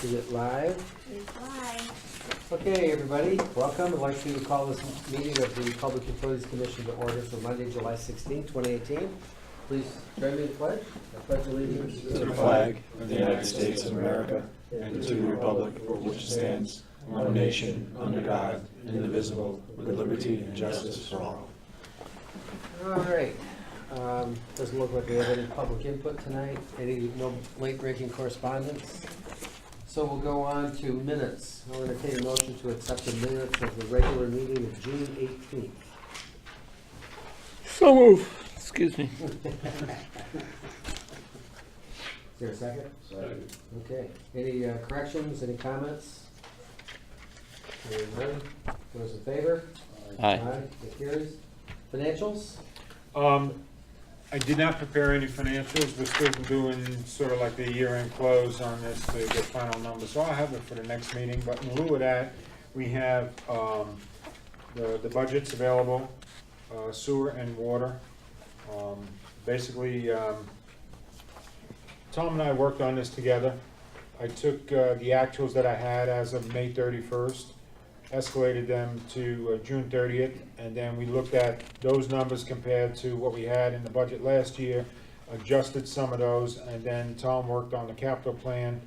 Is it live? It's live. Okay, everybody, welcome. I'd like to call this meeting of the Public Utilities Commission to order for Monday, July 16, 2018. Please join me in the pledge. I pledge allegiance To the flag of the United States of America and to the republic for which it stands, one nation, under God, indivisible, with liberty and justice for all. All right. Doesn't look like we have any public input tonight. No late-breaking correspondence. So we'll go on to minutes. I'll entertain a motion to accept the minutes of the regular meeting of June 18th. So move. Excuse me. Is there a second? Second. Okay. Any corrections, any comments? Hearing none. Those in favor? Aye. It carries. Financials? I did not prepare any financials. We're still doing sort of like the year-end close on this to get final numbers. So I'll have it for the next meeting, but in lieu of that, we have the budgets available, sewer and water. Basically, Tom and I worked on this together. I took the actuals that I had as of May 31st, escalated them to June 30th, and then we looked at those numbers compared to what we had in the budget last year, adjusted some of those, and then Tom worked on the capital plan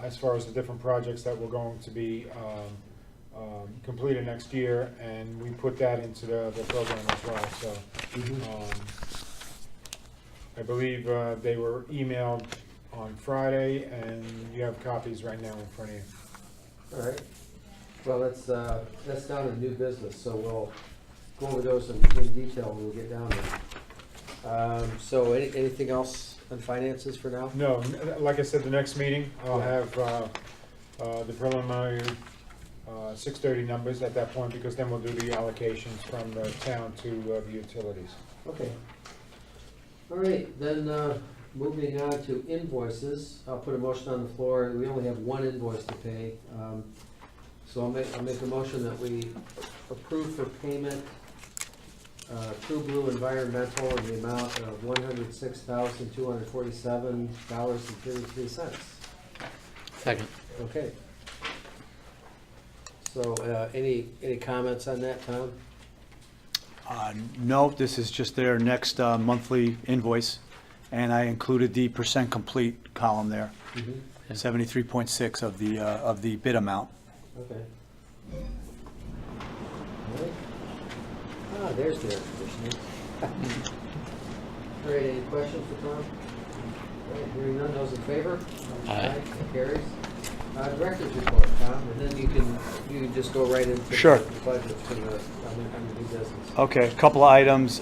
as far as the different projects that were going to be completed next year, and we put that into the program as well. So I believe they were emailed on Friday, and you have copies right now in front of you. All right. Well, that's down in new business, so we'll go over those in detail when we get down there. So anything else on finances for now? No, like I said, the next meeting, I'll have the preliminary 6:30 numbers at that point, because then we'll do the allocations from the town to the utilities. Okay. All right, then moving on to invoices, I'll put a motion on the floor. We only have one invoice to pay. So I'll make a motion that we approve for payment True Blue Environmental in the amount of $106,247.33. Second. Okay. So any comments on that, Tom? No, this is just their next monthly invoice, and I included the percent complete column there, 73.6 of the bid amount. Okay. All right. Ah, there's the air conditioning. All right, any questions for Tom? All right, hearing none, those in favor? Aye. That carries. Director's report, Tom, and then you can just go right into Sure. the budget for the new business. Okay, a couple of items.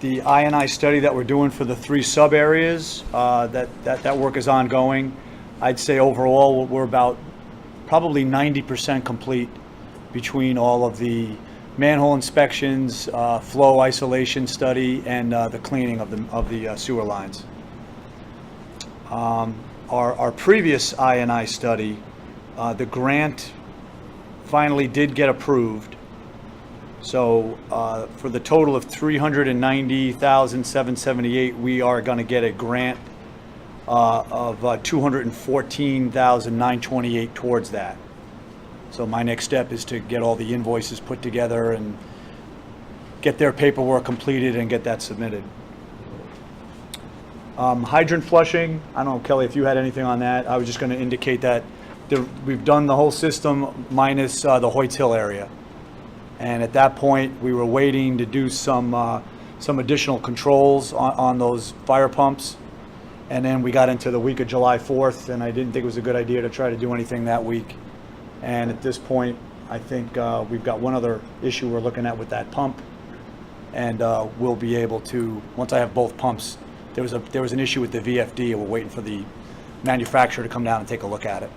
The I&I study that we're doing for the 3 sub-areas, that work is ongoing. I'd say overall, we're about probably 90% complete between all of the manhole inspections, flow isolation study, and the cleaning of the sewer lines. Our previous I&I study, the grant finally did get approved. So for the total of $390,778, we are going to get a grant of $214,928 towards that. So my next step is to get all the invoices put together and get their paperwork completed and get that submitted. Hydrant flushing, I don't know, Kelly, if you had anything on that. I was just going to indicate that we've done the whole system minus the Hoyts Hill area. And at that point, we were waiting to do some additional controls on those fire pumps. And then we got into the week of July 4th, and I didn't think it was a good idea to try to do anything that week. And at this point, I think we've got one other issue we're looking at with that pump. And we'll be able to, once I have both pumps, there was an issue with the VFD, and we're waiting for the manufacturer to come down and take a look at it.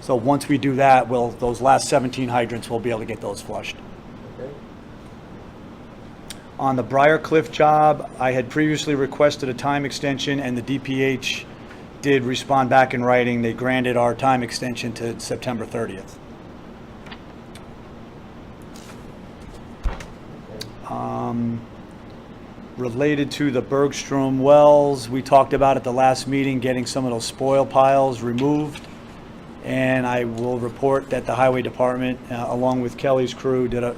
So once we do that, those last 17 hydrants, we'll be able to get those flushed. Okay. On the Briar Cliff job, I had previously requested a time extension, and the DPH did respond back in writing. They granted our time extension to September 30th. related to the Bergstrom wells, we talked about at the last meeting, getting some of those spoil piles removed. And I will report that the highway department, along with Kelly's crew, did a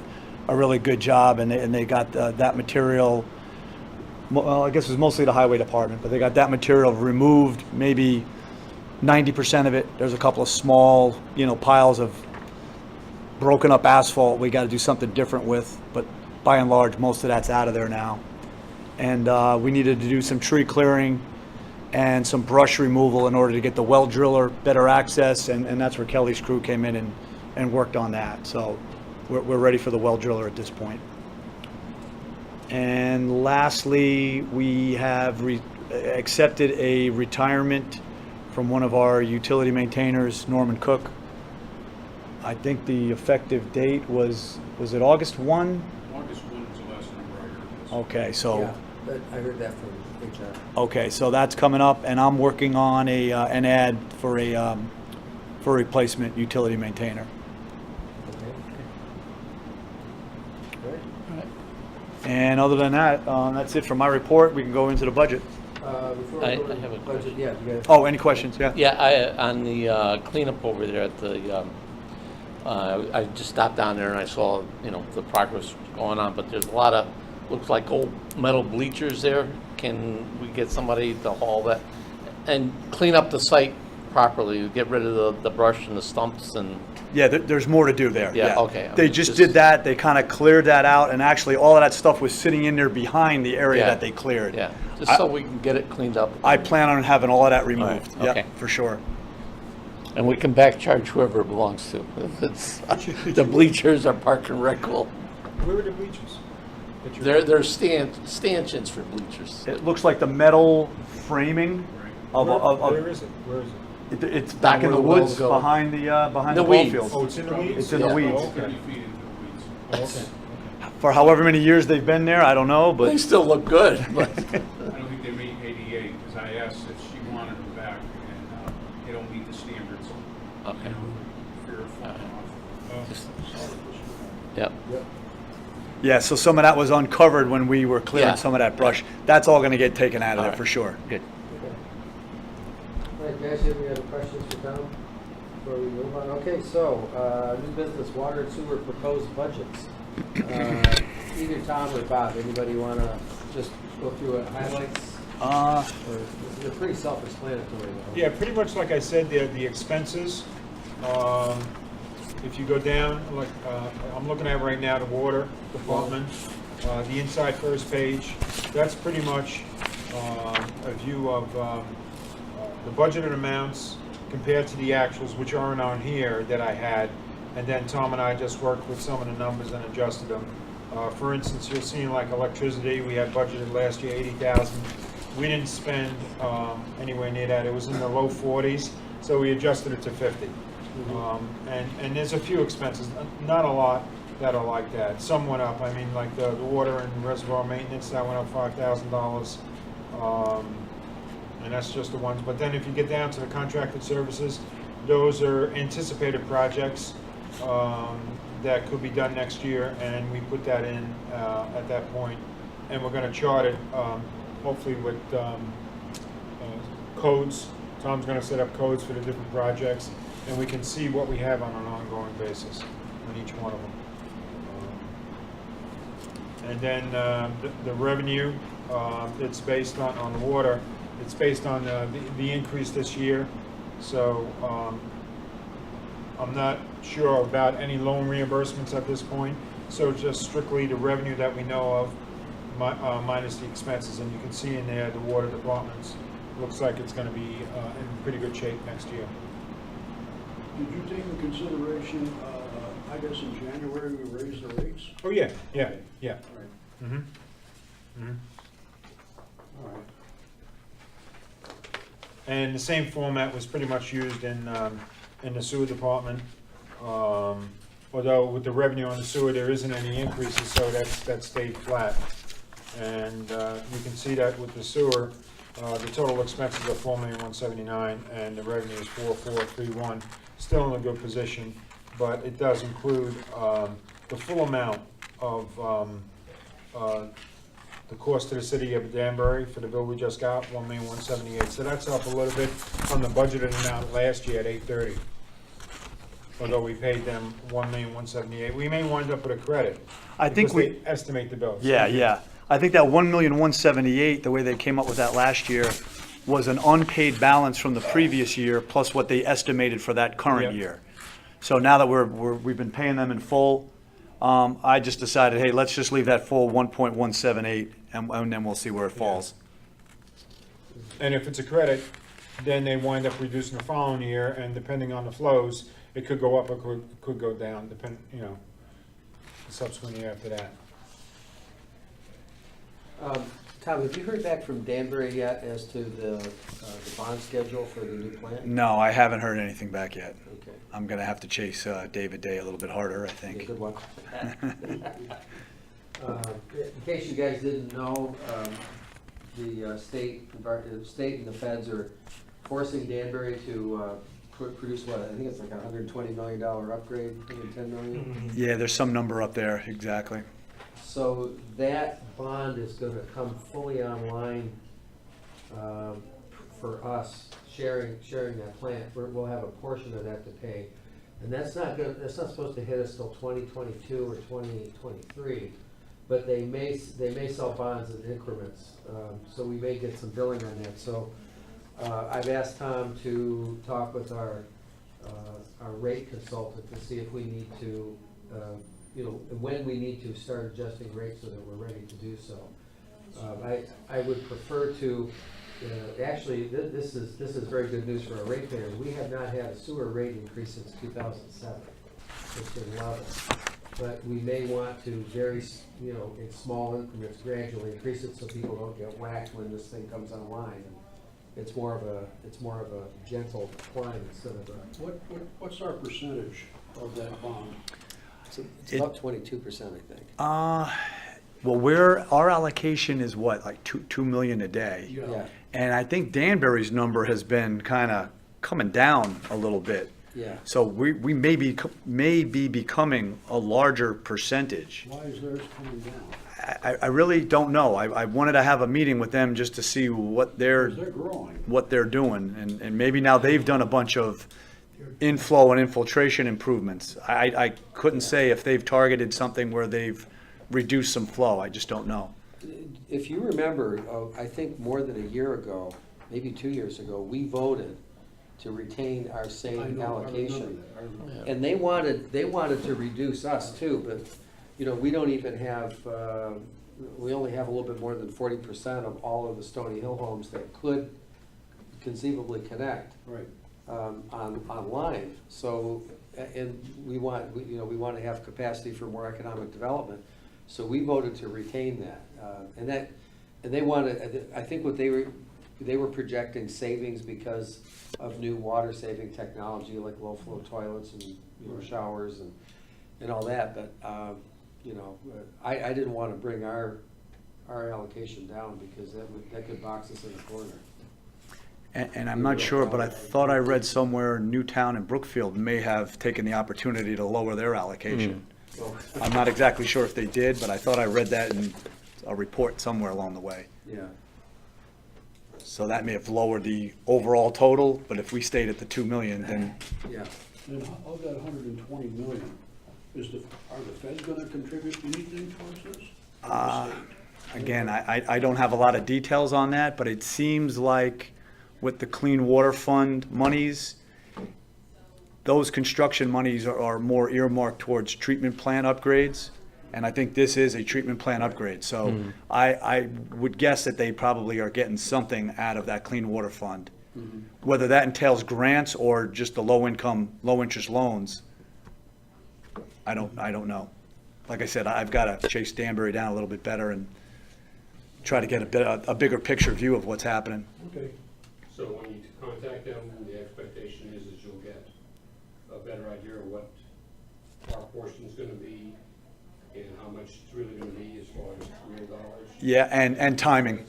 really good job, and they got that material, well, I guess it was mostly the highway department, but they got that material removed, maybe 90% of it. There's a couple of small, piles of broken up asphalt we got to do something different with, but by and large, most of that's out of there now. And we needed to do some tree clearing and some brush removal in order to get the well driller better access, and that's where Kelly's crew came in and worked on that. So we're ready for the well driller at this point. And lastly, we have accepted a retirement from one of our utility maintainers, Norman Cook. I think the effective date was it August 1? August 1 is the last number I heard. Okay, so. Yeah, I heard that from HR. Okay, so that's coming up, and I'm working on an ad for a replacement utility maintainer. Okay. All right. And other than that, that's it for my report. We can go into the budget. Before we I go to have a budget, question. yeah, you guys. Oh, any questions? Yeah. Yeah, on the cleanup over there at the, I just stopped down there and I saw, the progress going on, but there's a lot of, looks like old metal bleachers there. Can we get somebody to haul that and clean up the site properly, get rid of the brush and the stumps and, Yeah, there's more to do there. Yeah, okay. They just did that. They kind of cleared that out, and actually all of that stuff was sitting in there behind the area Yeah. that they cleared. yeah, just so we can get it cleaned up. I plan on having all of that removed. All right, okay. Yep, for sure. And we can back charge whoever it belongs to. If it's, the bleachers are Park and Rec. Where are the bleachers? that you're- They're stanchions for bleachers. It looks like the metal framing of Where is it? Where is it? it's Back back in where the the wells woods go. behind the The ball weeds. fields. Oh, it's in the weeds? It's in the Yeah. weeds. Oh, 30 okay. feet into the weeds. Oh, okay. For however many years they've been there, I don't know, They but still look good, but I don't think they meet ADA, because I asked if she wanted them back, and they don't meet the standards. Okay. You know, fear of falling off. Just- yep. Yep. yeah, so some of that was uncovered when we were clearing Yeah. some of that brush. That's all gonna get taken out of All there right. for sure. Good. Okay. All right, guys, have any other questions for Tom before we move on? Okay, so, new business, water and sewer proposed budgets. Either Tom or Bob, anybody want to just go through it, highlights? Or, they're pretty self-explanatory though. Yeah, pretty much like I said, the expenses, if you go down, like, I'm looking at right now, the water department, the inside first page, that's pretty much a view of the budgeted amounts compared to the actuals, which aren't on here that I had, and then Tom and I just worked with some of the numbers and adjusted them. For instance, you'll see like electricity, we had budgeted last year 80,000. We didn't spend anywhere near that. It was in the low 40s, so we adjusted it to 50. And there's a few expenses, not a lot that are like that. Some went up. I mean, like the water and reservoir maintenance, that went up $5,000. And that's just the ones. But then if you get down to the contracted services, those are anticipated projects that could be done next year, and we put that in at that point. And we're going to chart it, hopefully with codes. Tom's going to set up codes for the different projects, and we can see what we have on an ongoing basis on each one of them. And then the revenue, it's based on the water. It's based on the increase this year. So I'm not sure about any loan reimbursements at this point. So just strictly the revenue that we know of minus the expenses. And you can see in there the water departments. Looks like it's going to be in pretty good shape next year. Did you take into consideration, I guess in January we raised the rates? Oh, yeah. All right. Mm-hmm. Mm-hmm. All right. And the same format was pretty much used in the sewer department. Although with the revenue on the sewer, there isn't any increases, so that stayed flat. And you can see that with the sewer, the total expenses are $4,179,000 and the revenue is $4,431,000. Still in a good position, but it does include the full amount of the cost to the city of Danbury for the bill we just got, $1,178,000. So that's up a little bit from the budgeted amount last year at $830,000. Although we paid them $1,178,000, we may wind up with a credit. I think because they estimate the bills. Yeah. I think that 1,178,000, the way they came up with that last year, was an unpaid balance from the previous year plus what they estimated for that current Yep. year. So now that we've been paying them in full, I just decided, hey, let's just leave that full 1.178 and then we'll see where it falls. And if it's a credit, then they wind up reducing the following year, and depending on the flows, it could go up or could go down, the subsequent year after that. Tom, have you heard back from Danbury yet as to the bond schedule for the new plant? No, I haven't heard anything back yet. Okay. I'm gonna have to chase David Day a little bit harder, I Yeah, think. good luck. In case you guys didn't know, the state and the feds are forcing Danbury to produce what, I think it's like a $120 million upgrade, $110 million. Yeah, there's some number up there, exactly. So that bond is gonna come fully online for us, sharing that plant. We'll have a portion of that to pay. And that's not supposed to hit us till 2022 or 2023, but they may sell bonds in increments. So we may get some billing on that. So I've asked Tom to talk with our rate consultant to see if we need to, when we need to start adjusting rates so that we're ready to do so. I would prefer to, actually, this is very good news for our ratepayers. We have not had a sewer rate increase since 2007. It's been level. But we may want to in small increments gradually increase it so people don't get whacked when this thing comes online. It's more of a gentle climb instead of a. What's our percentage of that bond? It's about 22%, I think. Well, our allocation is what, like 2 million a day? Yeah, And I think Danbury's number has been kind of coming down a little bit. yeah. So we may be becoming a larger percentage. Why is theirs coming down? I really don't know. I wanted to have a meeting with them just to see what they're 'Cause they're growing. doing. And maybe now they've done a bunch of inflow and infiltration improvements. I couldn't say if they've targeted something where they've reduced some flow. I just don't know. If you remember, I think more than a year ago, maybe 2 years ago, we voted to retain our I same know, I allocation. remember that. I remember. And they wanted to reduce us too, but, we don't even have, we only have a little bit more than 40% of all of the Stony Hill homes that could conceivably connect Right. online. So, and we want to have capacity for more economic development. So we voted to retain that. And they wanted, I think what they were projecting savings because of new water saving technology like low flow toilets and showers and all that. But, I didn't want to bring our allocation down because that could box us in a corner. And I'm not sure, but I thought I read somewhere Newtown and Brookfield may have taken the opportunity to lower their allocation. So, I'm not exactly sure if they did, but I thought I read that in a report somewhere along the way. yeah. So that may have lowered the overall total, but if we stayed at the 2 million, then Yeah. And of that 120 million, are the feds gonna contribute anything towards this? Or the state? again, I don't have a lot of details on that, but it seems like with the Clean Water Fund monies, those construction monies are more earmarked towards treatment plant upgrades. And I think this is a treatment plant upgrade. So I would guess that they probably are getting something out of that Clean Water Fund. Whether that entails grants or just the low interest loans, I don't know. Like I said, I've got to chase Danbury down a little bit better and try to get a bigger picture view of what's happening. Okay. So when you contact them, the expectation is that you'll get a better idea of what our portion's gonna be and how much it's really gonna be as far as real dollars. Yeah, and timing,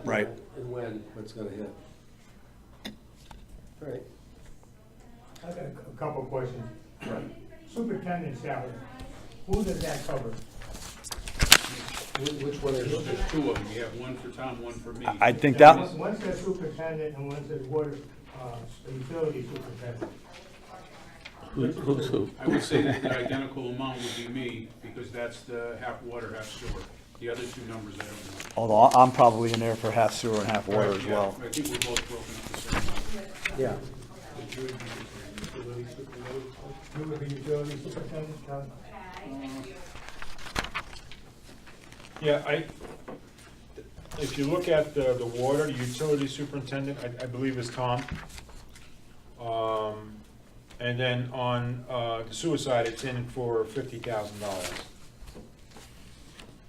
right. And when it's gonna hit. All right. I got a couple of questions. Superintendent salary, who does that cover? Which one is it? There's two of them, you have one for Tom, one for me. I think that, One says superintendent and one says water, utility superintendent. Who's who? I would say that the identical amount would be me, because that's the half water, half sewer. The other two numbers I don't know. although I'm probably in there for half sewer and half water as Yeah, well. I think we're both broken up the same way. Yeah. You would be utility superintendent, Tom? Yeah, if you look at the water, the utility superintendent, I believe is Tom. And then on the sewer side, it's in for $50,000.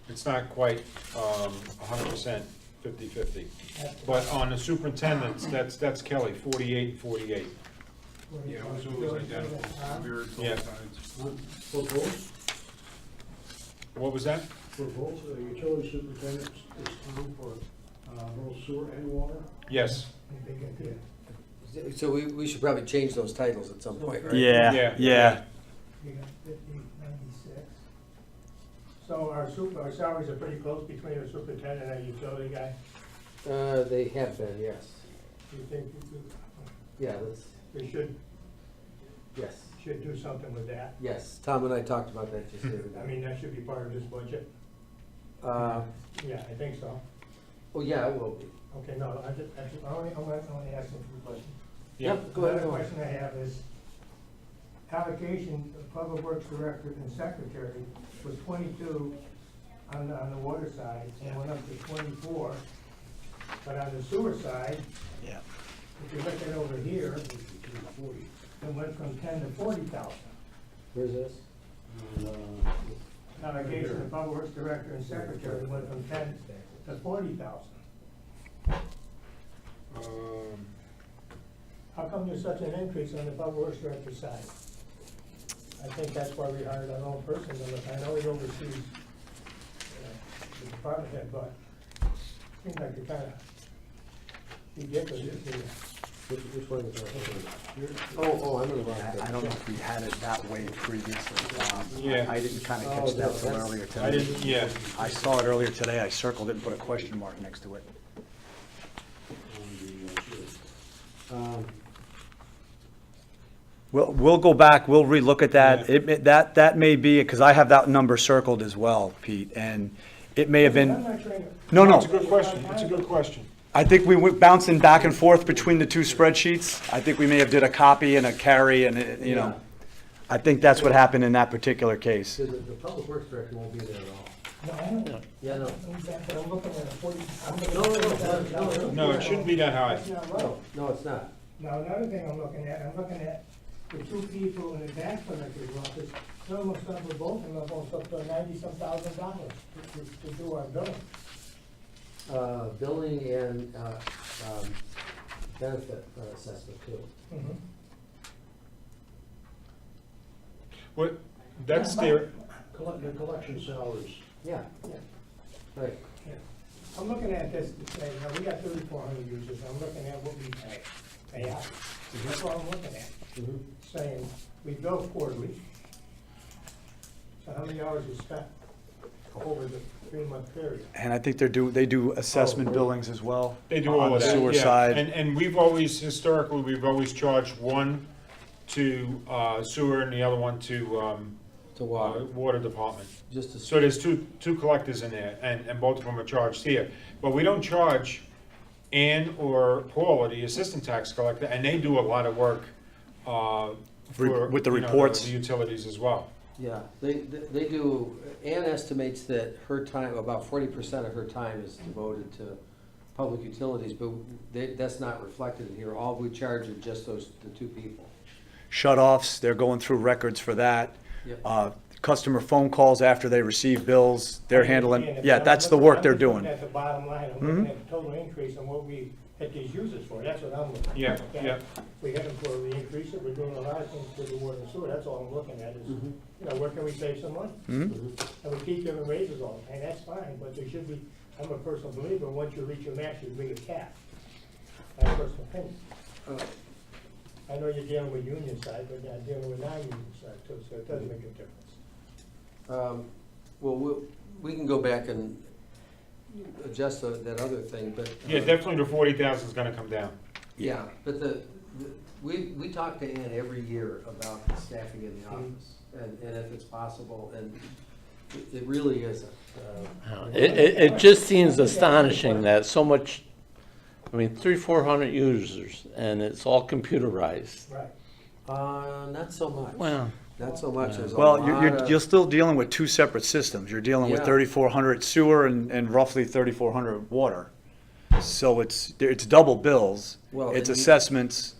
It's not quite 100% 50/50. But on the superintendents, that's Kelly, 48. Yeah, it was always identical, mirrored Yeah. both sides. For both, What was that? for both, the utility superintendent is Tom for both sewer and water? Yes. So we should probably change those titles at some point, right? Yeah. Yeah. You got 50/96. So our salaries are pretty close between the superintendent and the utility guy? They have been, yes. Do you think Yeah, that's, we should yes, do something with that? yes. Tom and I talked about that just the other I day. mean, that should be part of this budget? Yeah, I think so. Oh, yeah, it will be. Okay, no, I only asking a few questions. Yep, go ahead. Another question I have is, allocation of public works director and secretary was 22 on the water side, and went up to 24. But on the sewer side, Yeah. if you look at over here, it went from 10 to 40,000. Where's this? Allocation of public works director and secretary went from 10 to 40,000. How come there's such an increase on the public works director side? I think that's why we hired our own person, I know he oversees the department head, but it seems like you're kind of ridiculous here. Which one is that? Oh, I'm gonna wrong I don't know if we had it that way previously. Yeah. I didn't kind of catch that till earlier today. I didn't, yeah. I saw it earlier today, I circled it and put a question mark next to it. We'll go back, we'll relook at that. That may be, because I have that number circled as well, Pete, and it may have I'm been, not trying to. no, It's a no. good question, it's a good question. I think we went bouncing back and forth between the two spreadsheets. I think we may have did a copy and a carry and, you know, I think that's what happened in that particular case. Because the public works director won't be there at all. No, I know. Yeah, no. But I'm looking at a 40. No. No, it shouldn't be that high. That's not right. No, it's not. Now, another thing I'm looking at the two people in the tax collector's office, they're almost up with both, and they're almost up to $90-some thousand to do our billing. Billing and benefit assessment too. Mhm. What, that's their, The collection salaries. Yeah, Yeah. right. I'm looking at this to say, we got 3,400 users, I'm looking at what we pay out. That's what I'm looking at, Mhm. saying, we bill quarterly. So how many hours we spent over the 3-month period? And I think they do assessment billings as well. they do all On of the that, sewer yeah. side. And we've always, historically, we've always charged one to sewer and the other one to To water, water department. just to. So there's two collectors in there, and both of them are charged here. But we don't charge Ann or Paul, or the assistant tax collector, and they do a lot of work for, With the you know, reports. the utilities as well. Yeah, they do, Ann estimates that her time, about 40% of her time is devoted to public utilities, but that's not reflected in here. All we charge are just the two people. Shut-offs, they're going through records for that. Yep. Customer phone calls after they receive bills, they're handling, And if yeah, I'm that's the looking- work I'm they're just looking doing. At the bottom line, I'm looking at the total increase on what we hit these users for, that's what I'm looking at. Yeah, Okay? yeah. We hit them for the increase, it, we're doing a lot of things for the water and sewer, that's all I'm looking at is, you know, where can we save some money? And we keep giving raises all the time, that's fine, but there should be, I'm a personal believer, once you reach your max, you bring a cap. That's personal opinion. I know you're dealing with union side, but you're dealing with non-union side too, so it does make a difference. Well, we can go back and adjust that other thing, but. Yeah, definitely the 40,000 is gonna come down. Yeah, but we talk to Ann every year about the staffing in the office, and if it's possible, and it really isn't. It just seems astonishing that so much, I mean, 300-400 users, and it's all computerized. Right. Not so much. Well, Not so much. There's a Well, lot of- you're still dealing with two separate systems. You're dealing with Yeah. 3,400 sewer and roughly 3,400 water. So it's double bills. Well, It's and you- assessments.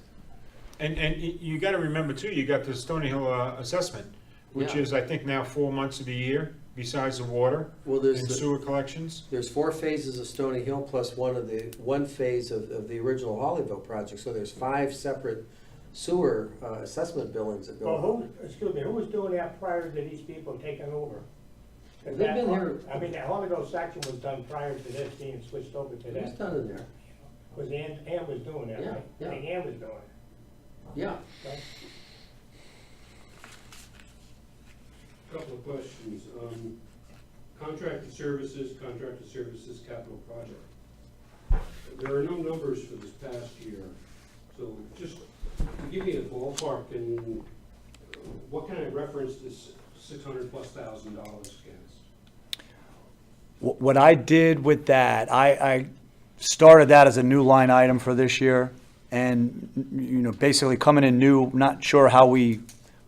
And you gotta remember too, you got the Stony Hill assessment, which Yeah. is, I think, now 4 months of the year, besides the water Well, and there's the- sewer collections. There's 4 phases of Stony Hill plus one phase of the original Hollyville project, so there's 5 separate sewer assessment billings that go Well, on. who was doing that prior to these people taking over? 'Cause They've that- been here- I mean, the Hollyville section was done prior to this being switched over to Who's that. done in there? Was Ann was doing that, Yeah, right? yeah. I think Ann was doing it. Yeah. Okay. Couple of questions. Contracted services, capital project. There are no numbers for this past year, so just give me a ballpark and what can I reference this $600,000+ against? What I did with that, I started that as a new line item for this year. And, basically coming in new, not sure how we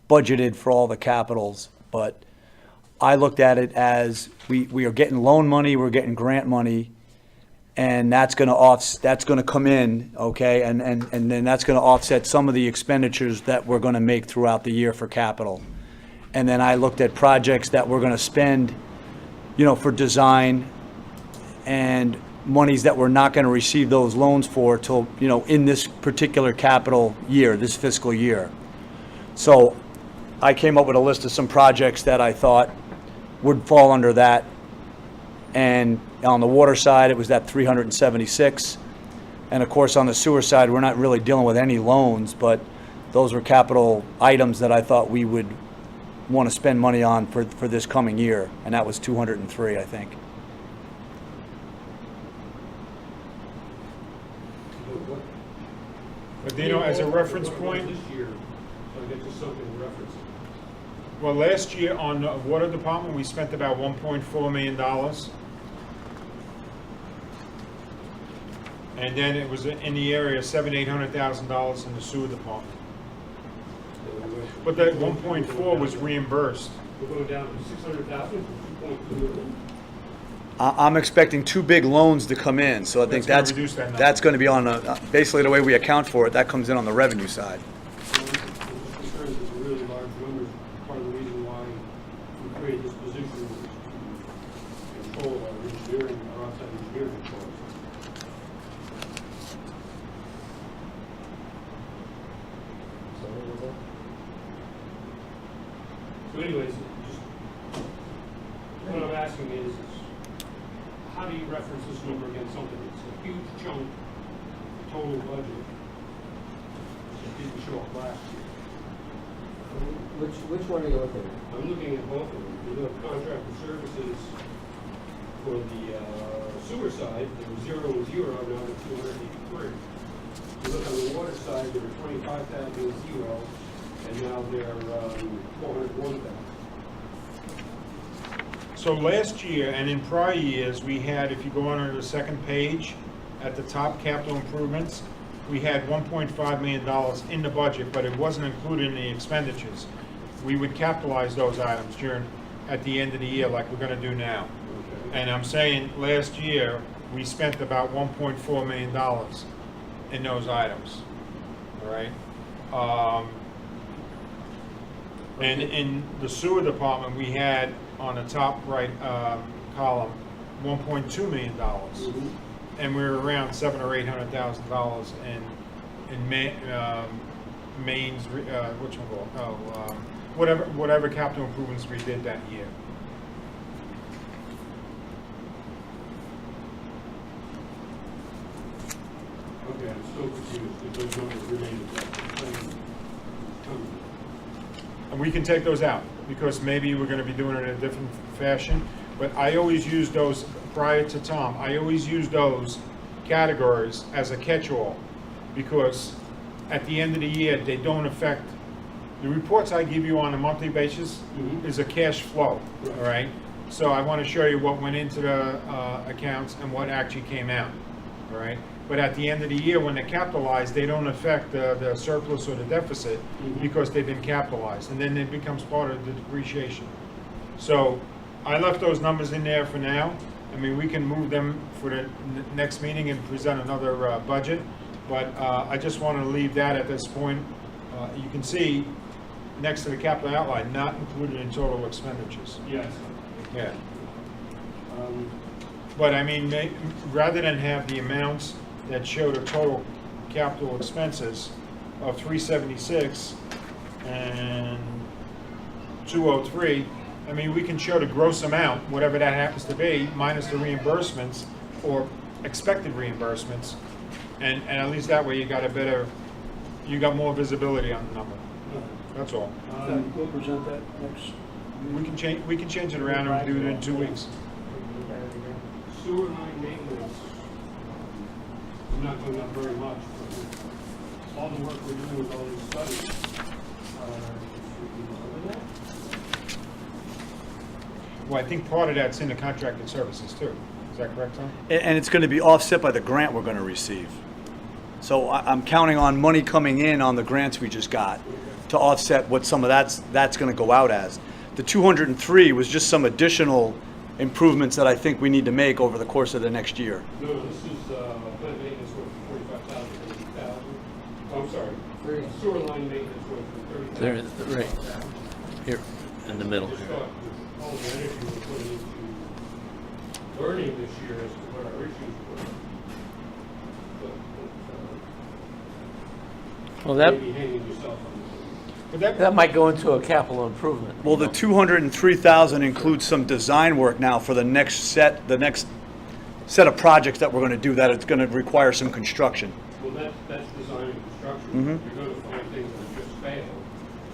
budgeted for all the capitals, but I looked at it as we are getting loan money, we're getting grant money, and that's gonna come in, okay? And then that's gonna offset some of the expenditures that we're gonna make throughout the year for capital. And then I looked at projects that we're gonna spend, for design and monies that we're not gonna receive those loans for till, in this particular capital year, this fiscal year. So I came up with a list of some projects that I thought would fall under that. And on the water side, it was that 376. And of course, on the sewer side, we're not really dealing with any loans, but those were capital items that I thought we would want to spend money on for this coming year. And that was 203, I think. But as a reference point, This year, so I get just something to reference. well, last year on the water department, we spent about $1.4 million. And then it was in the area of $700,000-800,000 in the sewer department. But that 1.4 was reimbursed. We're going down to 600,000 from 2.2 million. I'm expecting 2 big loans to come in, so I think That's gonna reduce that number. that's going to be on, basically the way we account for it, that comes in on the revenue side. I'm just concerned that the really large numbers, part of the reason why we created this position was to control our engineering, our outside engineering controls. So anyways, just, what I'm asking is how do you reference this number against something that's a huge chunk of the total budget that didn't show up last year? Which one are you looking at? I'm looking at both of them. You look at contracted services for the sewer side, there was 0 and 0, now they're 283. You look on the water side, there were 25,000 and 0, and now they're 401,000. So last year and in prior years, we had, if you go on to the second page, at the top, capital improvements, we had $1.5 million in the budget, but it wasn't included in the expenditures. We would capitalize those items at the end of the year like we're gonna do now. And I'm saying, last year, we spent about $1.4 million in those items, all right? And in the sewer department, we had, on the top right column, $1.2 million. And we were around $700,000 or $800,000 in mains, whatever capital improvements we did that year. Okay, I'm still confused if those numbers remain the same. And we can take those out, because maybe we're gonna be doing it in a different fashion. But I always use those, prior to Tom, I always use those categories as a catch-all, because at the end of the year, they don't affect, the reports I give you on a monthly basis is a cash flow, all right? So I want to show you what went into the accounts and what actually came out, all right? But at the end of the year, when they're capitalized, they don't affect the surplus or the deficit because they've been capitalized, and then it becomes part of the depreciation. So I left those numbers in there for now. I mean, we can move them for the next meeting and present another budget, but I just want to leave that at this point. You can see next to the capital outlay, not included in total expenditures. Yes. Yeah. But I mean, rather than have the amounts that show the total capital expenses of 376 and 203, I mean, we can show the gross amount, whatever that happens to be, minus the reimbursements or expected reimbursements, and at least that way you got a better, you got more visibility on the number. That's all. We'll present that next. We can change it around and do it in 2 weeks. Sewer line maintenance, I'm not going up very much, but all the work we're doing with all these studies, should we cover that? Well, I think part of that's in the contracted services too. Is that correct, Tom? And it's going to be offset by the grant we're going to receive. So I'm counting on money coming in on the grants we just got to offset what some of that's going to go out as. The 203 was just some additional improvements that I think we need to make over the course of the next year. No, this is, plant maintenance went from 45,000 to 80,000. I'm sorry, sewer line maintenance went from 30,000. There, right, here, in the middle. Just thought with all the energy we're putting into learning this year as to what our issues were. Well, that, Maybe hanging yourself on But that, that might go into a capital improvement. Well, the 203,000 includes some design work now for the next set of projects that we're going to do that it's going to require some construction. Well, that's design and construction. Mhm. You're going to find things that just failed,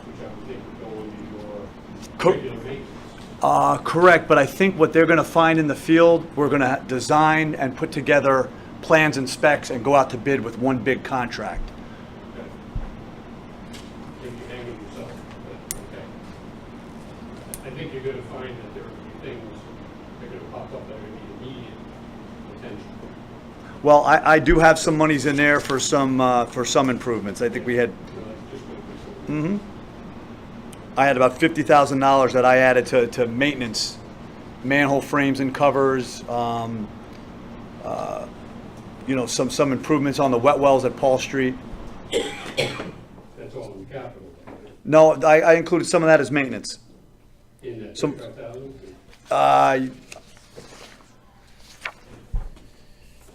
which I would think would go into your Co- regular maintenance. Correct, but I think what they're going to find in the field, we're going to design and put together plans and specs and go out to bid with one big contract. Okay. I think you're hanging yourself, but okay. I think you're going to find that there are a few things that are going to pop up that are going to need immediate attention. Well, I do have some monies in there for some improvements. I think we had, So that's just going to be I had about $50,000 that I added to maintenance, manhole frames and covers, some improvements on the wet wells at Paul Street. That's all in capital, right? No, I included some of that as maintenance. In that Some- 35,000?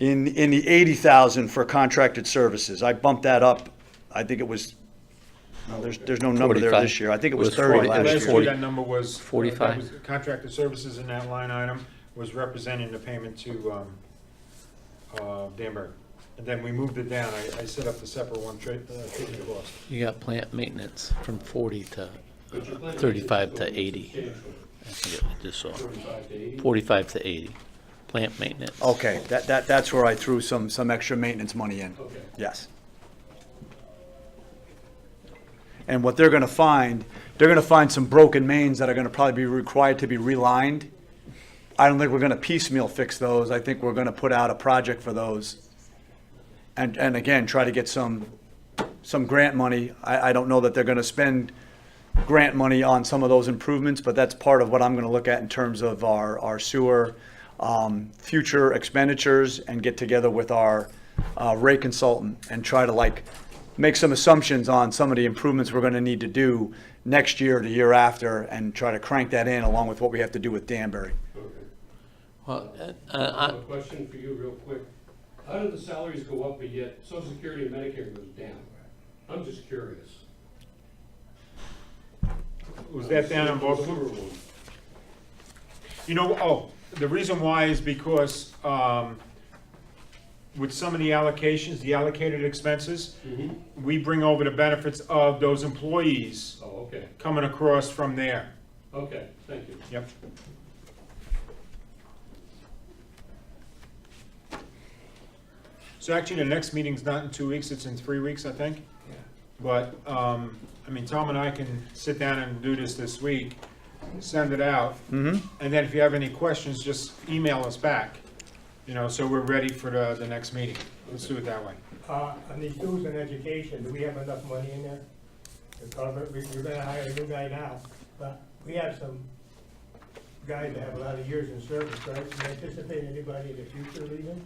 In the 80,000 for contracted services. I bumped that up. I think it was, no, there's no number there 45. this year. I think it It was was 30 40. last It was last year. 40. year that number was 45. that was contracted services in that line item was representing the payment to Danbury. And then we moved it down. I set up the separate one, trading cost. You got plant maintenance from 40 to But your plant 35 to maintenance is 80. substantial. I think I just saw 35 to 80? 45 to 80. Plant maintenance. Okay, that's where I threw some extra maintenance money in. Okay. Yes. And what they're gonna find some broken mains that are gonna probably be required to be relined. I don't think we're gonna piecemeal fix those. I think we're gonna put out a project for those. And again, try to get some grant money. I don't know that they're gonna spend grant money on some of those improvements, but that's part of what I'm gonna look at in terms of our sewer, future expenditures, and get together with our rate consultant and try to make some assumptions on some of the improvements we're gonna need to do next year, the year after, and try to crank that in along with what we have to do with Danbury. Okay. Well, I have a question for you real quick. How do the salaries go up, but yet Social Security and Medicare goes down? I'm just curious. Was that down on both of them? Sewer one. You know, the reason why is because with some of the allocations, the allocated expenses, Mm-hmm. we bring over the benefits of those employees Oh, okay, coming across from there. okay, thank you. Yep. So actually, the next meeting's not in 2 weeks, it's in 3 weeks, I think. But, I mean, Tom and I can sit down and do this week, send it out. Mm-hmm. And then if you have any questions, just email us back, you know, so we're ready for the next meeting. Let's do it that way. On these schools and education, do we have enough money in there to cover it? We're gonna hire a new guy now, but we have some guys that have a lot of years in service, right? Do you anticipate anybody in the future leaving?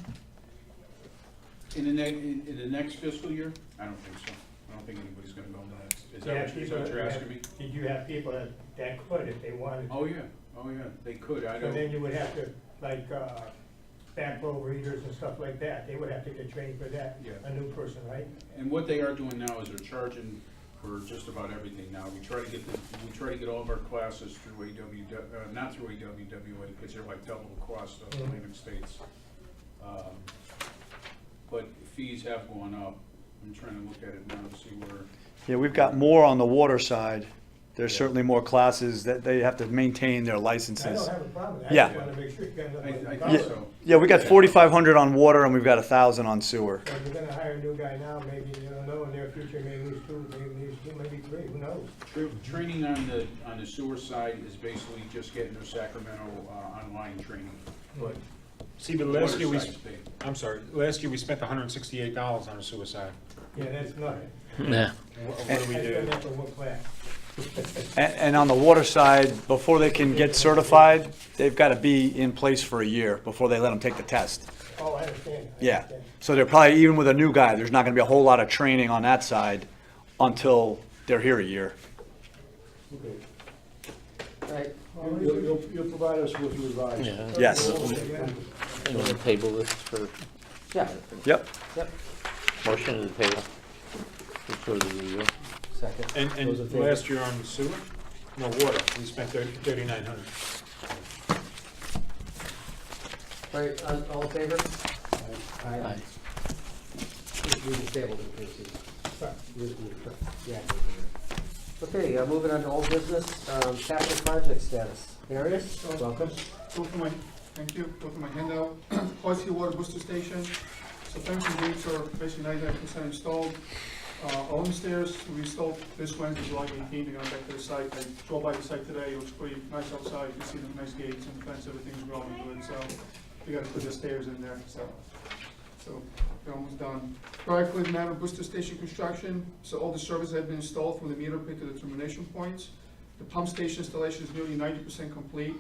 In the next fiscal year? I don't think so. I don't think anybody's gonna go into that. Is that what you're asking me? Did you have people that could if they wanted? Oh, yeah, they could, I So then don't, you would have to, like, backflow readers and stuff like that, they would have to get trained for that, Yeah. a new person, right? and what they are doing now is they're charging for just about everything now. We try to get all of our classes through not through AWWA, because they're like double the cost of Atlantic States. But fees have gone up. I'm trying to look at it now to see where. Yeah, we've got more on the water side. There's certainly more classes that they have to maintain their I licenses. don't have a problem with that, I Yeah. just wanna make sure you got enough I money to think cover it. so. Yeah, we got 4,500 on water and we've got 1,000 on sewer. So if you're gonna hire a new guy now, maybe, you don't know, in their future, maybe lose two, maybe lose two, maybe three, who knows? Training on the sewer side is basically just getting their Sacramento online training, but See, but last year water side's big. I'm sorry, last year we spent $168 on the suicide. Yeah, that's nothing. Yeah. What do we That's do? good enough for one class. And on the water side, before they can get certified, they've got to be in place for a year before they let them take the test. Oh, I understand. I Yeah. understand. So they're probably, even with a new guy, there's not going to be a whole lot of training on that side until they're here a year. Right, You'll provide us with revised. Yeah. Yes. You want to table this for yeah, Yep. yep, motion to the table? For further review? second. And Those in favor? last year on sewer? No, water, we spent 3,900. All right, all in favor? Aye. Aye. We disabled it, Casey. Right. Yeah. Okay, moving on to old business, capital project status. Darius, welcome. Thank you, go to my handout. Hoist Hill Water Booster Station, so fence and gates are basically 99% installed. On the stairs, we installed this Wednesday, July 18th, they're going back to the site. I drove by the site today, it looks pretty nice outside, you can see the nice gates and fence, everything's growing good, so we gotta put the stairs in there, so we're almost done. Dry Cliff Manor Booster Station construction, so all the services have been installed from the meter pit to the termination points. The pump station installation is nearly 90% complete.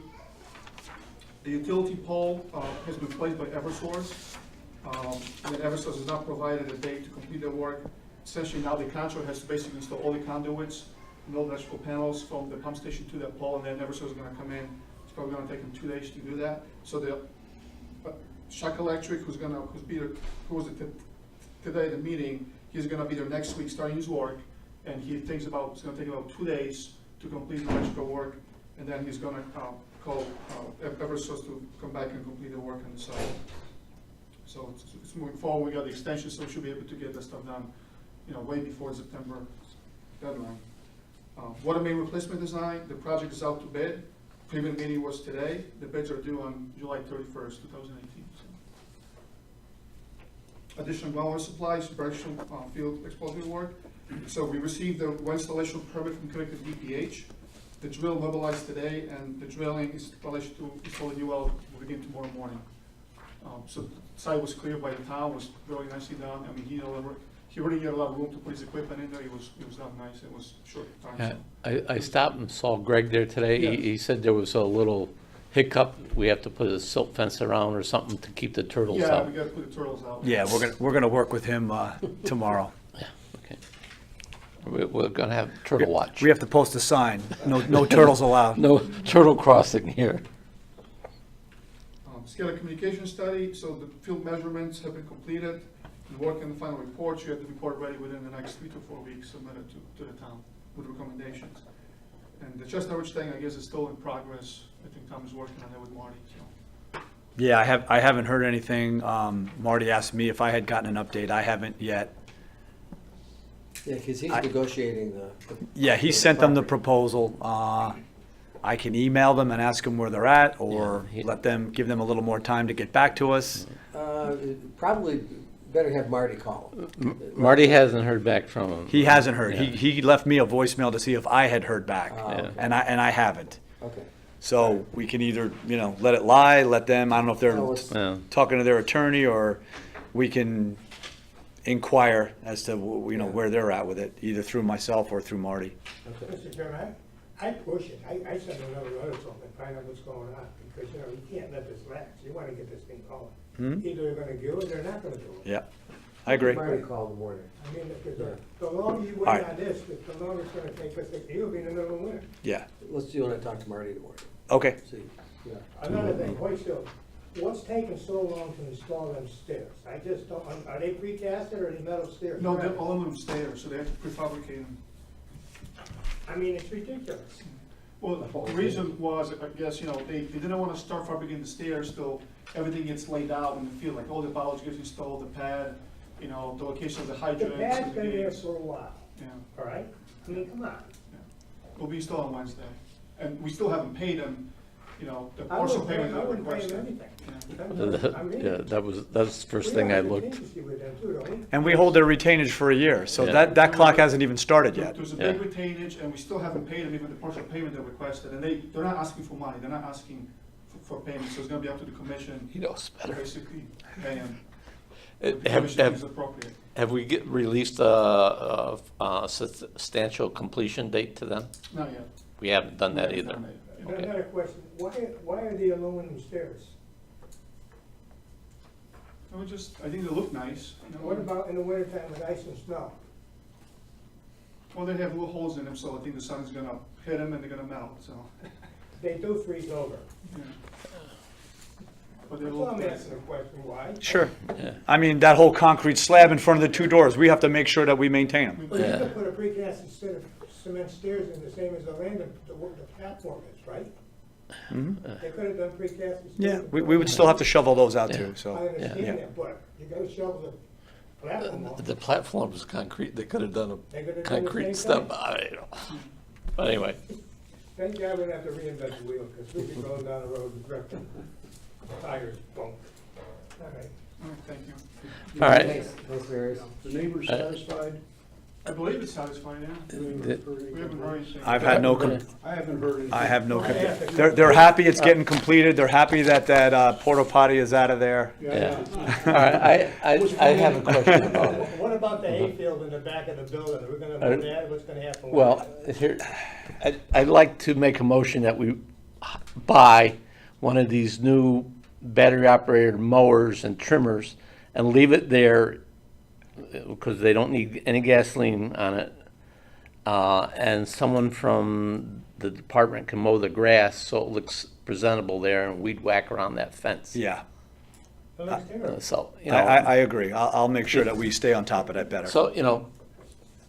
The utility pole has been placed by Eversource. And then Eversource has not provided a date to complete their work. Essentially now the contractor has to basically install all the conduits and all the electrical panels from the pump station to that pole, and then Eversource is gonna come in. It's probably gonna take them 2 days to do that. So the Shock Electric, who was today at the meeting, he's gonna be there next week starting his work, and he thinks it's gonna take about 2 days to complete the electrical work, and then he's gonna call Eversource to come back and complete the work on the site. So it's moving forward, we got the extension, so we should be able to get that stuff done, way before September deadline. Water main replacement design, the project is out to bid. Preliminary meeting was today, the bids are due on July 31st, 2018. Additional groundwater supplies, correctional field exploratory work. So we received the installation permit from Connecticut DPH. The drill mobilized today, and the drilling installation to install the new well will begin tomorrow morning. So the site was cleared by the town, was really nicely done. I mean, he already had a lot of room to put his equipment in there. It was done nice. It was short time. I stopped and saw Greg there today. Yes. He said there was a little hiccup. We have to put a silt fence around or something to keep the turtles Yeah, out. we gotta put the turtles out. Yeah, we're gonna work with him tomorrow. Okay. We're gonna have turtle watch. We have to post a sign, no turtles allowed. No turtle crossing here. SCADA communication study, so the field measurements have been completed. We work on the final reports. You have the report ready within the next 3 to 4 weeks, submitted to the town with recommendations. And the Chestnut Ridge thing, I guess, is still in progress. I think Tom is working on that with Marty, so Yeah, I haven't heard anything. Marty asked me if I had gotten an update. I haven't yet. Yeah, because he's I- negotiating the. Yeah, he sent them the proposal. I can email them and ask them where they're at, or Yeah, give them a little more time to get back to us. Probably better have Marty call him. Marty hasn't heard back from him. He hasn't heard. Yeah. He left me a voicemail to see if I had heard back, okay. and I haven't. Okay. So we can either, let it lie, let them, I don't know if No, they're it's- Yeah. talking to their attorney, or we can inquire as to, where they're at with it, either through myself or through Marty. Mr. Chairman, I push it, I send another letter to them and find out what's going on, because, you can't let this lapse, you wanna get this thing going. Either they're gonna do it, or they're not gonna do it. Yeah, I agree. Marty call in the morning. I mean, because the longer you wait Alright. on this, the longer it's gonna take us, you'll be in the middle of winter. Yeah, Let's do want to talk to Marty in the morning. okay. See, yeah. Another thing, wait still, what's taking so long to install them stairs? I just don't, are they precasted or are they metal stairs? No, they're aluminum stairs, so they have to prefabricate them. I mean, it's ridiculous. Well, the reason was, I guess, they didn't want to start fabricating the stairs till everything gets laid out in the field, like all the bollards gets installed, the pad, the location of the The hydrants. pad's and the been there gates. for a while, Yeah, all right? I mean, come on. will be installed on Wednesday. And we still haven't paid them, the I partial wouldn't pay, payment I that wouldn't pay requested. them anything. Yeah. I mean, Yeah, that's the first thing I looked. We have a contingency with them too, don't we? And we hold their retainage for a year, so Yeah. that clock hasn't even started yet. There's a Yeah. big retainage, and we still haven't paid them even the partial payment they requested, and they're not asking for money, they're not asking for payment, so it's gonna be up to the commission He knows to better. basically pay them. Uh, The have- commission have- is appropriate. Have we released a substantial completion date to them? Not yet. We haven't done that Not either. yet. And Okay. another question, why are the aluminum stairs? I think they look nice. What about in the wintertime with ice and snow? Well, they have little holes in them, so I think the sun's gonna hit them and they're gonna melt, so, They do freeze over. yeah. But they That's look why I'm nice. asking the question, why? Sure. Yeah. I mean, that whole concrete slab in front of the two doors, we have to make sure that we maintain them. Well, you Yeah. could put a precast instead of cement stairs in the same as the landing, the platform is, right? They could have done precast instead. Yeah, of- we would still have to shovel those out Yeah. too, I so. Yeah. understand that, but you gotta shovel the platform off. The platform was concrete, they could have done They could a have done the concrete same step, thing. I don't know. But anyway, Thank God we don't have to reinvent the wheel, because we'd be going down the road with wrecking tires, boom. All right. All right, thank you. all right. Thanks, Marius. The neighbors satisfied? I believe it's satisfying, yeah. We haven't heard anything. I've had no, I haven't heard anything. I have no, they're happy it's getting completed, they're happy that porta potty is out of there. Yeah. All right, I have a question about it. What about the hayfield in the back of the building? Are we gonna move that, or what's gonna happen? with Well, that? here, I'd like to make a motion that we buy one of these new battery-operated mowers and trimmers and leave it there because they don't need any gasoline on it. And someone from the department can mow the grass so it looks presentable there and weed whack around that fence. Yeah, It looks terrible. So, I agree. I'll make sure that we stay on top of that better. So,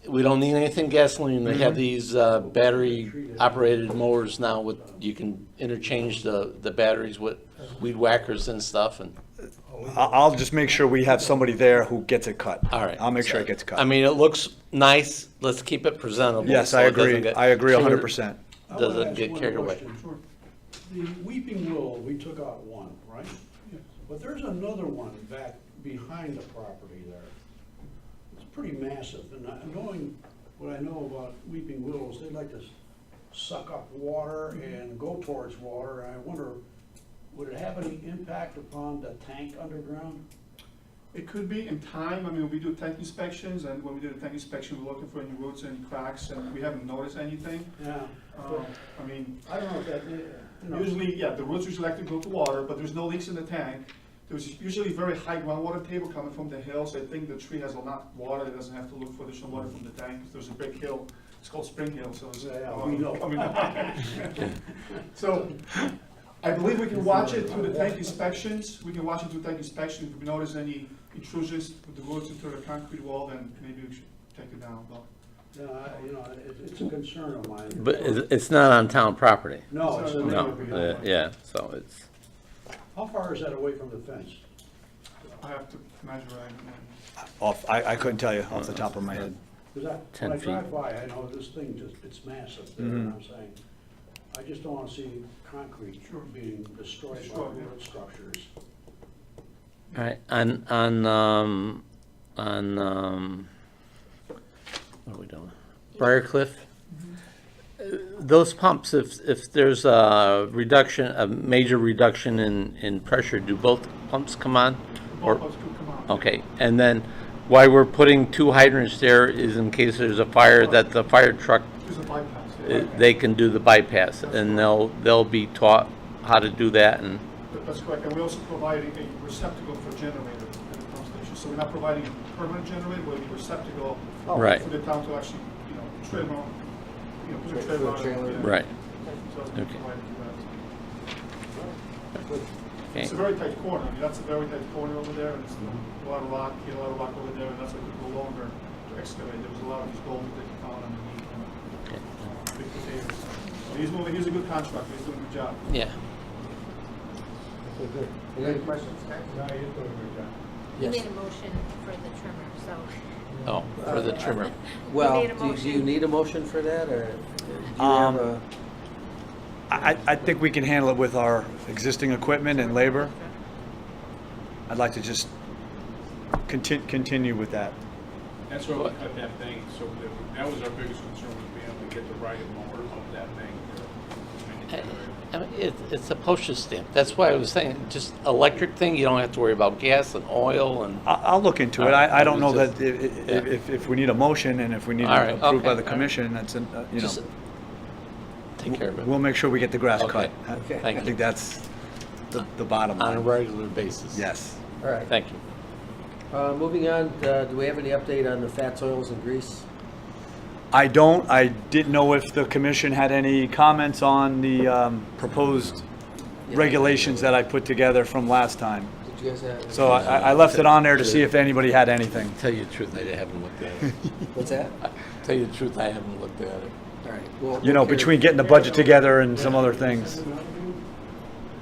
we don't need anything gasoline. They have these battery-operated mowers now with, you can interchange the batteries with weed whackers and stuff, and, I'll just make sure we have somebody there who gets it cut. all right. I'll make sure it gets I cut. mean, it looks nice. Let's keep it presentable. Yes, so I it doesn't agree. get- I agree so it 100%. I wanna Doesn't ask get one carried away. question. Sure. The Weeping Willow, we took out one, right? But there's another one back behind the property there. It's pretty massive, and knowing what I know about weeping willows, they like to suck up water and go towards water. I wonder, would it have any impact upon the tank underground? It could be in time. I mean, we do tank inspections, and when we do the tank inspection, we're looking for any roots and cracks, and we haven't noticed anything. Yeah. I mean, I don't know if that, you know. usually, yeah, the roots usually like to go to water, but there's no leaks in the tank. There's usually very high groundwater table coming from the hill, so I think the tree has a lot of water. It doesn't have to look for additional water from the tank. There's a big hill. It's called Spring Hill, so it's. Yeah, we know. I mean, so, I believe we can watch it through the tank inspections. We can watch it through tank inspections. If we notice any intrusions with the roots into the concrete wall, then maybe we should take it down. But You know, it's a concern of mine. But it's not on town property. No, it's a No, neighbor. yeah, so it's, How far is that away from the fence? I have to measure it. I couldn't tell you off the top of my head. Because 10 when I feet. drive by, I know this thing just, it's massive, you know what I'm saying? I just don't wanna see concrete being destroyed by root structures. All right, what are we doing? Briarcliff? Those pumps, if there's a reduction, a major reduction in pressure, do both pumps come on? Or, Both could come out. okay, and then why we're putting 2 hydrants there is in case there's a fire, that the fire truck, There's a bypass. Yeah. they can do the bypass, and they'll be taught how to do that, and, That's correct, and we're also providing a receptacle for generator at the pump station. So we're not providing a permanent generator, but a receptacle Right. for the town to actually, trade around, put a Trade- trailer put a on. trailer. Yeah. right. So it's Okay. provided for that. Good. Okay. It's a very tight corner, that's a very tight corner over there, and it's a lot of rock, a lot of rock over there, and that's why it took a longer to excavate. There was a lot of these gold that you found underneath, Okay. big potatoes. So he's a good contractor, he's doing a good job. Yeah. Okay, good. Any other questions? No, you're doing a good job. You Yes. made a motion for the trimmer, so. Oh, for the trimmer. Well, made a do you motion. need a motion for that, or do you Um, have a? I think we can handle it with our existing equipment and labor. I'd like to just continue with that. That's why we cut that thing, so that was our biggest concern, was being able to get the right motor of that thing. I mean, it's a postage stamp. That's why I was saying, just electric thing, you don't have to worry about gas and oil and. I'll look into it. I don't know It was that just- if we need a motion and if we need All right, it approved by okay, the all right. commission, that's, Just take care of it. we'll make sure we get the grass Okay. cut. Okay. Thank I you. think that's the bottom On a line. regular basis. Yes. All right. Thank you. Moving on, do we have any update on the fats, oils, and grease? I don't. I didn't know if the commission had any comments on the proposed regulations that I put together from last time. Did you guys have? So I left it on there to see if anybody had anything. Tell you the truth, I haven't looked at it. What's that? Tell you the truth, I haven't looked at it. All right. Well, You know, okay. between getting the budget together and some other things.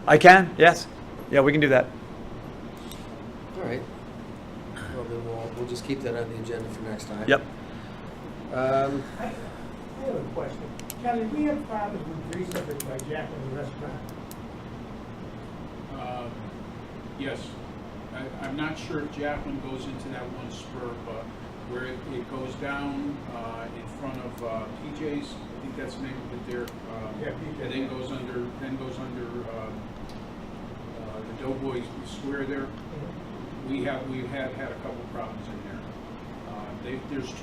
I can, yes. Yeah, we can do that. All right. Well, then we'll just keep that on the agenda for next time. Yep. I have a question. Kelly, we have problems with grease up at my Jacqueline restaurant. Yes. I'm not sure if Jacqueline goes into that one spur, but where it goes down in front of PJ's, I think that's the name of it there. Yeah, PJ's. And then goes under the Doughboys Square there. We've had a couple of problems in there. There's 2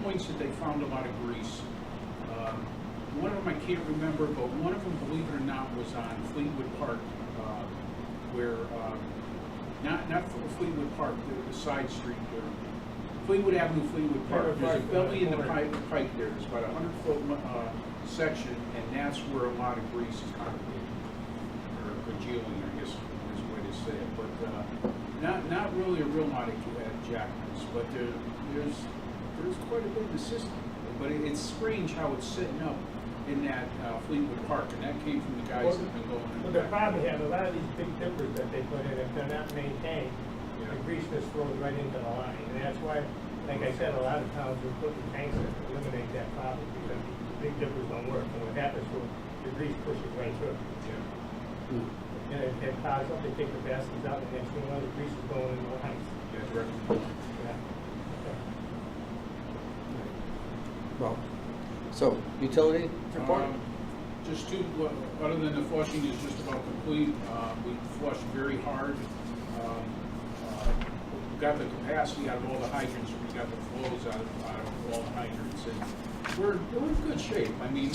points that they found a lot of grease. One of them I can't remember, but one of them, believe it or not, was on Fleetwood Park, where not Fleetwood Park, the side street there. Fleetwood Avenue, Fleetwood Park. There's a belly in the pike there. There's about a 100-foot section, and that's where a lot of grease is congregated, or congealing, I guess is the way to say it. But not really a real lot at Jackman's, but there's quite a bit in the system. But it's strange how it's sitting up in that Fleetwood Park, and that came from the guys that have been going Well, in the the back. problem we have, a lot of these big dippers that they put in, if they're not maintained, the grease just flows right into the line. And that's why, like I said, a lot of towns are putting tanks in to eliminate that problem, because the big dippers don't work. And what happens is the grease pushes right through. And it piles up, they take the baskets out, and next thing you know, the grease is going into the lines. Yeah, direct. Yeah. Well, so utility report? Just other than the flushing is just about complete. We flushed very hard. We got the capacity out of all the hydrants. We got the flows out of all the hydrants. And we're in good shape. I mean,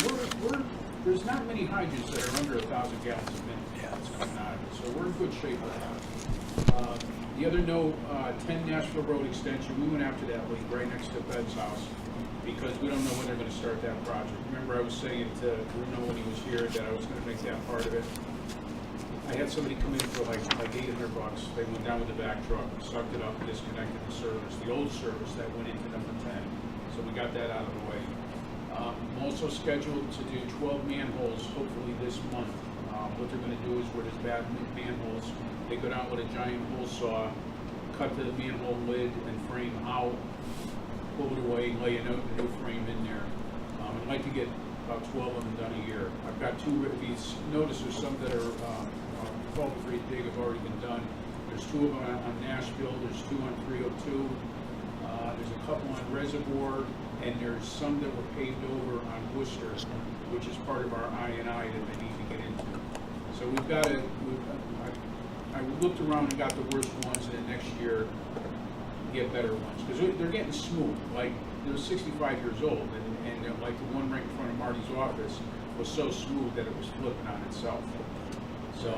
there's not many hydrants that are under 1,000 gallons a minute that's coming out of it. So we're in good shape with that. The other note, 10 Nashville Road extension, we went after that leak right next to Bed's house, because we don't know when they're going to start that project. Remember, I was saying to Bruno when he was here that I was going to make that part of it. I had somebody come in for like $800. They went down with the back truck, sucked it up, disconnected the service, the old service that went into number 10. So we got that out of the way. I'm also scheduled to do 12 manholes hopefully this month. what they're gonna do is where there's bad manholes, they go down with a giant hole saw, cut the manhole lid and frame out, pull it away, lay a new frame in there. I'd like to get about 12 of them done a year. I've got these, notice there's some that are 12 to 3 big have already been done. There's 2 of them on Nashville, there's 2 on 302, there's a couple on Reservoir, and there's some that were paved over on Worcester, which is part of our I&I that they need to get into. So we've got to, I looked around and got the worst ones, and then next year get better ones, because they're getting smooth. Like, they're 65 years old, and they're like the one right in front of Marty's office was so smooth that it was flipping on itself. So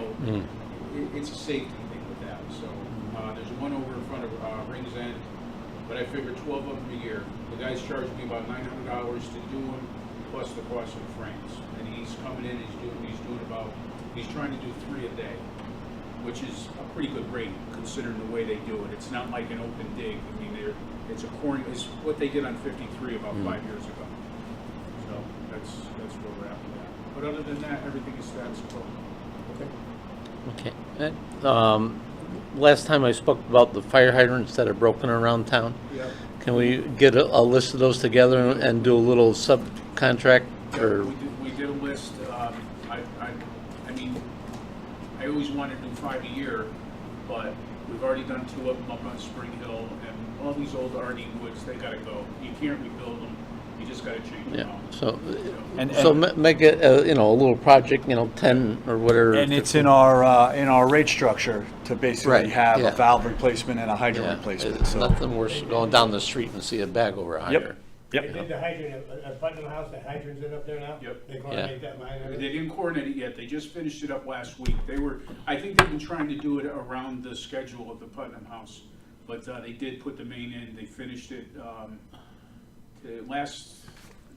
it's a safety thing with that. So there's one over in front of Rings End, but I figured 12 of them a year. The guy's charging me about $900 to do them, plus the cost of the frames. And he's coming in, he's trying to do 3 a day, which is a pretty good rate considering the way they do it. It's not like an open dig. I mean, it's what they did on 53 about 5 years ago. So that's where we're at with that. But other than that, everything is status quo. Okay. Last time I spoke about the fire hydrants that are broken around town. Yeah. Can we get a list of those together and do a little subcontract? Or We did a list. I mean, I always wanted to do 5 a year, but we've already done 2 of them up on Spring Hill, and all these old RD woods, they gotta go. You can't rebuild them. You just gotta change them yeah. out. So make it a little project, 10 or whatever. And it's in our rate structure to basically Right, have yeah. a valve replacement and a hydrant Yeah, replacement. it's So nothing worse than going down the street and see a bag over a hydrant. They did the hydrant at Putnam House, the hydrant's in up there now? Yep. They gonna make that mine? They didn't coordinate it yet. They just finished it up last week. I think they've been trying to do it around the schedule of the Putnam House. But they did put the main in. They finished it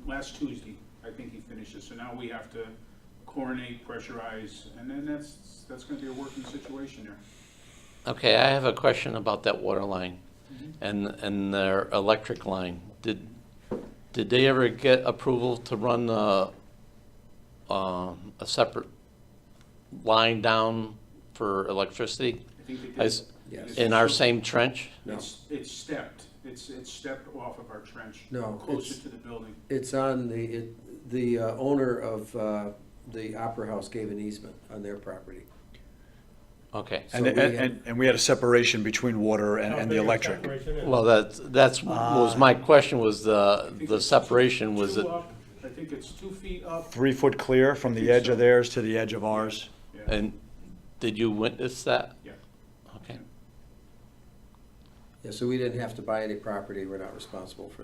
last Tuesday. I think he finished it. So now we have to coordinate, pressurize, and then that's going to be a working situation there. Okay, I have a question about that water line and their electric line. Did they ever get approval to run a separate line down for electricity? I think they did. Yes. In our same trench? No. It's stepped. It's stepped off of our trench. No, Closer it's- to the building. It's on the owner of the Opera House gave an easement on their property. Okay. So and, we and, had- and we had a separation between water and the electric. Well, that's was my question, was the separation, was it? 2 up. I think it's 2 feet up. 3 foot clear from the edge of theirs to the edge of ours. Yeah. And did you witness that? Yeah. Okay. Yeah, so we didn't have to buy any property. We're not responsible for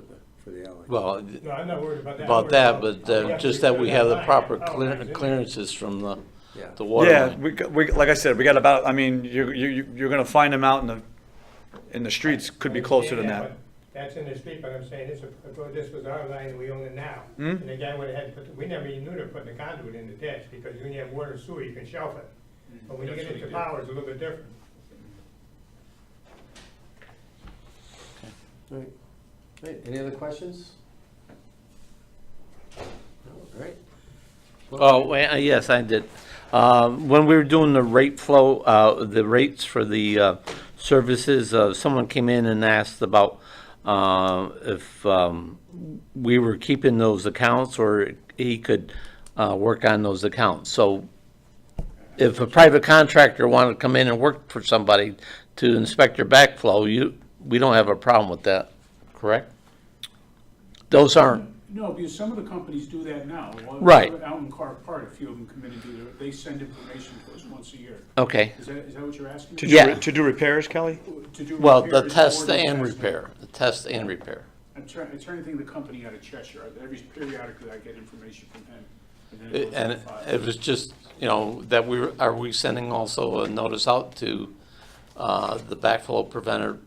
the alley. Well, No, I'm not worried about that. about I'm that, worried but about- just that we have the line, proper that power line's in there. clearances from Yeah. the water Yeah, line. we like I said, we got about. I mean, you're going to find them out in the streets. Could be closer than that. That's in the street, but I'm saying this was our line and we own it now. Hmm? And the guy would have had, we never even knew they were putting the conduit in the ditch, because when you have water and sewer, you can shelf it. But when you That's get what he into did. power, it's a little bit different. All right, any other questions? No, all right. Oh, yes, I did. When we were doing the rate flow, the rates for the services, someone came in and asked about if we were keeping those accounts or he could work on those accounts. So if a private contractor wanted to come in and work for somebody to inspect your backflow, we don't have a problem with that, correct? Those aren't. No, because some of the companies do that now. Right. Out in Clark Park, a few of them come in and do they send information to us once a year. Okay. Is that what you're asking? To me? do, Yeah. to do repairs, Kelly? To do Well, the repairs test or the and testing? repair, the test and repair. I'm trying to think of the company out of Cheshire. Every periodically I get information from him. And then it goes And in the file. it was just, that are we sending also a notice out to the backflow preventer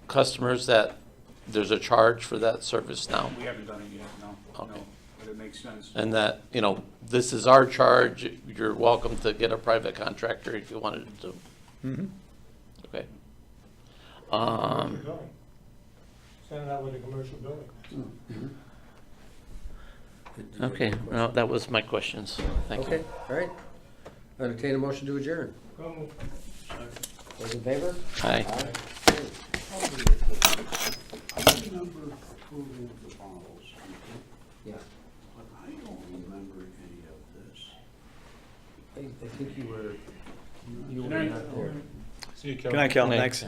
customers that there's a charge for that service now? We haven't done it yet, no. Okay. No, but it makes sense. And that, this is our charge, you're welcome to get a private contractor if you wanted to. Mm-hmm. Okay. Commercial building. Send it out with a commercial building. Okay, well, that was my questions. Thank you. Okay, all right. Entertain a motion to adjourn. Come, Those in favor? Aye. I remember approving the bottles, Yeah. but I don't remember any of this. I think you were Good night. not there. See you, Good night, Kel, Night. thanks.